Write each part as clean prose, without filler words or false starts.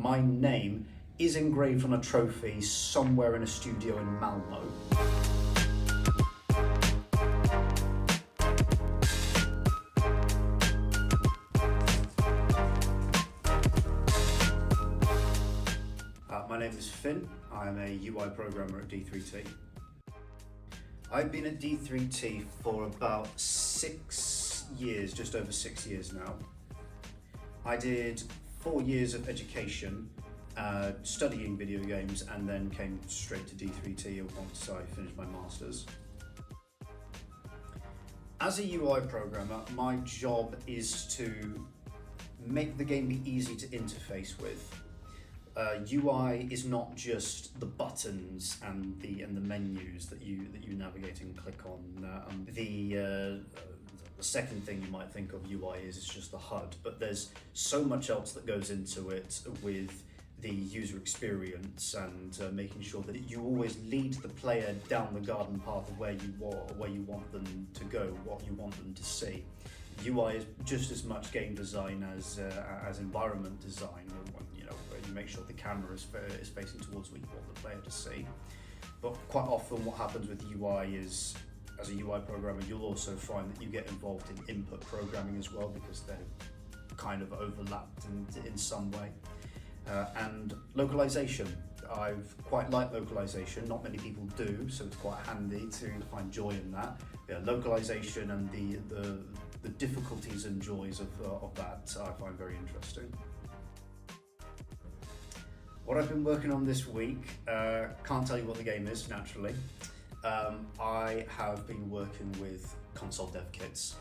my name is engraved on a trophy somewhere in a studio in Malmo. My name is Finn. I'm a UI programmer at d3t. I've been at d3t for about 6 years, just over 6 years now. I did 4 years of education, studying video games, and then came straight to d3t once I finished my masters. As a UI programmer, my job is to make the game be easy to interface with. UI is not just the buttons and the menus that you navigate and click on. The second thing you might think of UI is it's just the HUD, but there's so much else that goes into it with the user experience and making sure that you always lead the player down the garden path of where you want them to go, what you want them to see. UI is just as much game design as environment design. Where you make sure the camera is facing towards what you want the player to see. But quite often what happens with UI is, as a UI programmer, you'll also find that you get involved in input programming as well, because they're kind of overlapped in some way. And localization. I've quite liked localization. Not many people do, so it's quite handy to find joy in that. Yeah, localization and the difficulties and joys of that I find very interesting. What I've been working on this week, can't tell you what the game is, naturally. I have been working with console dev kits.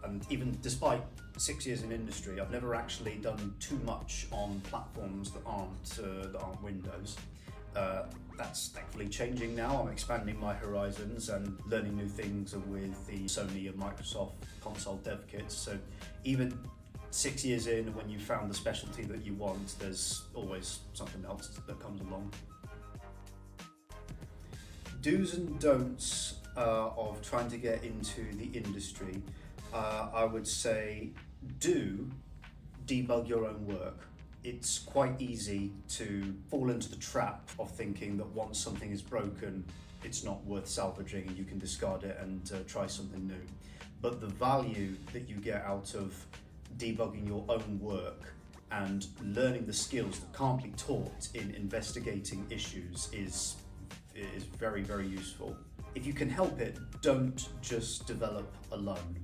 And even despite 6 years in industry, I've never actually done too much on platforms that aren't Windows. That's thankfully changing now. I'm expanding my horizons and learning new things with the Sony and Microsoft console dev kits. So even 6 years in, when you found the specialty that you want, there's always something else that comes along. Do's and don'ts of trying to get into the industry, I would say do debug your own work. It's quite easy to fall into the trap of thinking that once something is broken, it's not worth salvaging and you can discard it and try something new. But the value that you get out of debugging your own work and learning the skills that can't be taught in investigating issues is very, very useful. If you can help it, don't just develop alone.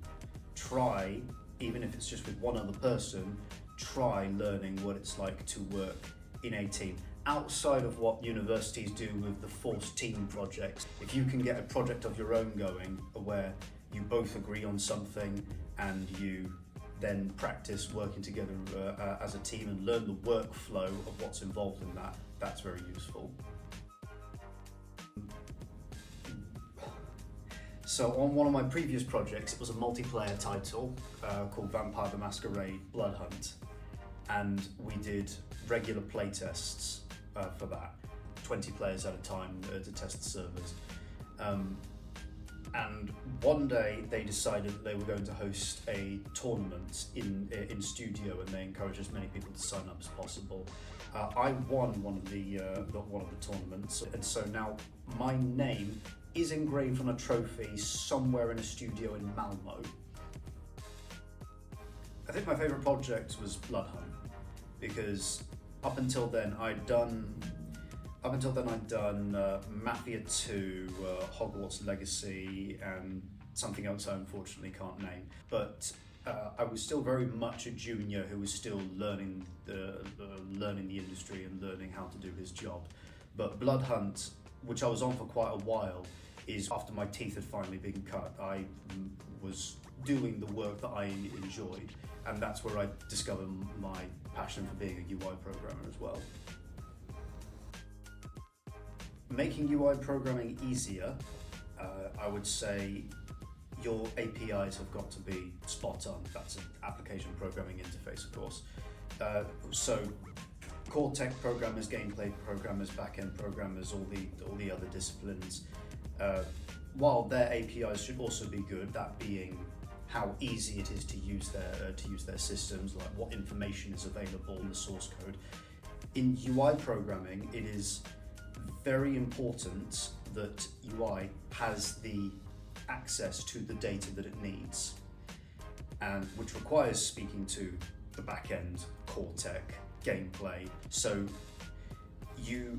Try, even if it's just with one other person, try learning what it's like to work in a team. Outside of what universities do with the forced team projects, if you can get a project of your own going where you both agree on something and you then practice working together as a team and learn the workflow of what's involved in that, that's very useful. So on one of my previous projects, it was a multiplayer title called Vampire the Masquerade Blood Hunt, and we did regular playtests for that, 20 players at a time to test the servers. And one day they decided that they were going to host a tournament in studio, and they encouraged as many people to sign up as possible. I won one of the tournaments, and so now my name is engraved on a trophy somewhere in a studio in Malmo. I think my favourite project was Blood Hunt, because up until then I'd done Mafia 2, Hogwarts Legacy, and something else I unfortunately can't name. But I was still very much a junior who was still learning the industry and learning how to do his job. But Blood Hunt, which I was on for quite a while, is after my teeth had finally been cut. I was doing the work that I enjoyed, and that's where I discovered my passion for being a UI programmer as well. Making UI programming easier, I would say your APIs have got to be spot on. That's an application programming interface, of course. So core tech programmers, gameplay programmers, backend programmers, all the other disciplines, while their APIs should also be good, that being how easy it is to use their systems, like what information is available in the source code. In UI programming, it is very important that UI has the access to the data that it needs, and which requires speaking to the back-end, core tech, gameplay. So you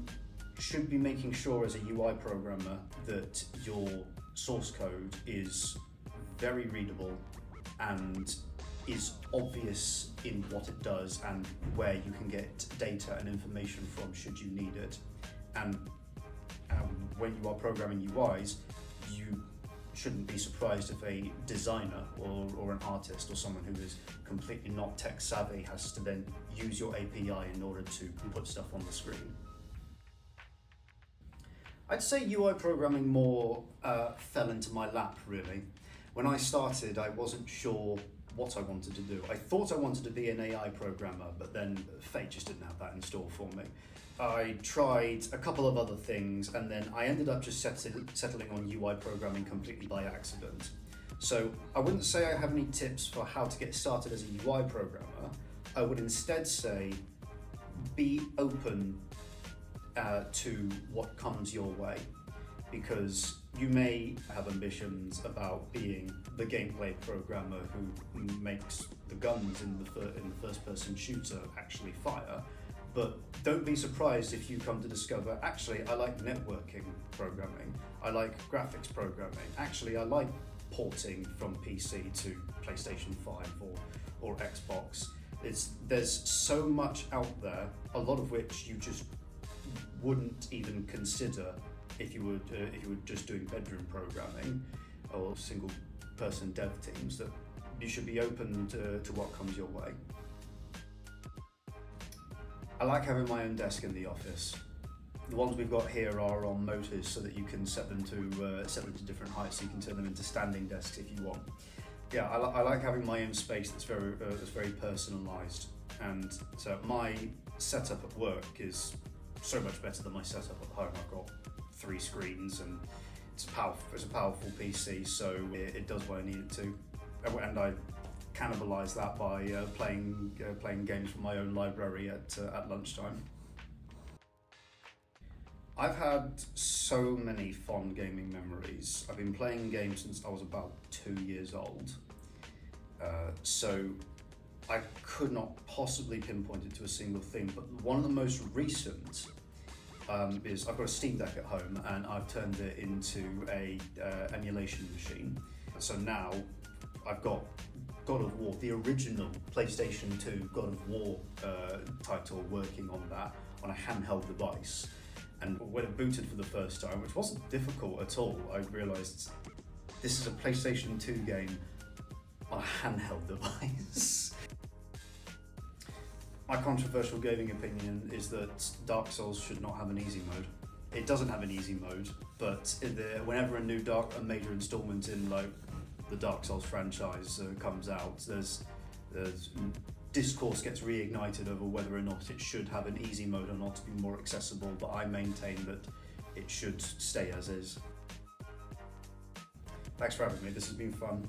should be making sure as a UI programmer that your source code is very readable and is obvious in what it does and where you can get data and information from should you need it. And when you are programming UIs, you shouldn't be surprised if a designer or an artist or someone who is completely not tech savvy has to then use your API in order to put stuff on the screen. I'd say UI programming more fell into my lap, really. When I started, I wasn't sure what I wanted to do. I thought I wanted to be an AI programmer, but then fate just didn't have that in store for me. I tried a couple of other things, and then I ended up just settling on UI programming completely by accident. So I wouldn't say I have any tips for how to get started as a UI programmer. I would instead say be open to what comes your way, because you may have ambitions about being the gameplay programmer who makes the guns in the first-person shooter actually fire. But don't be surprised if you come to discover, actually, I like networking programming, I like graphics programming, actually, I like porting from PC to PlayStation 5 or Xbox. There's so much out there, a lot of which you just wouldn't even consider if you were just doing bedroom programming or single-person dev teams, that you should be open to what comes your way. I like having my own desk in the office. The ones we've got here are on motors so that you can set them to different heights, so you can turn them into standing desks if you want. Yeah, I like having my own space that's very personalised, and so my setup at work is so much better than my setup at home. I've got 3 screens and it's a powerful PC, so it does what I need it to, and I cannibalise that by playing games from my own library at lunchtime. I've had so many fond gaming memories. I've been playing games since I was about 2 years old, so I could not possibly pinpoint it to a single thing, but one of the most recent is I've got a Steam Deck at home and I've turned it into a emulation machine. So now I've got God of War, the original PlayStation 2 God of War title, working on that on a handheld device. And when it booted for the first time, which wasn't difficult at all, I realised this is a PlayStation 2 game on a handheld device. My controversial gaming opinion is that Dark Souls should not have an easy mode. It doesn't have an easy mode, but whenever a new major installment in like the Dark Souls franchise comes out, there's discourse gets reignited over whether or not it should have an easy mode or not to be more accessible, but I maintain that it should stay as is. Thanks for having me, this has been fun.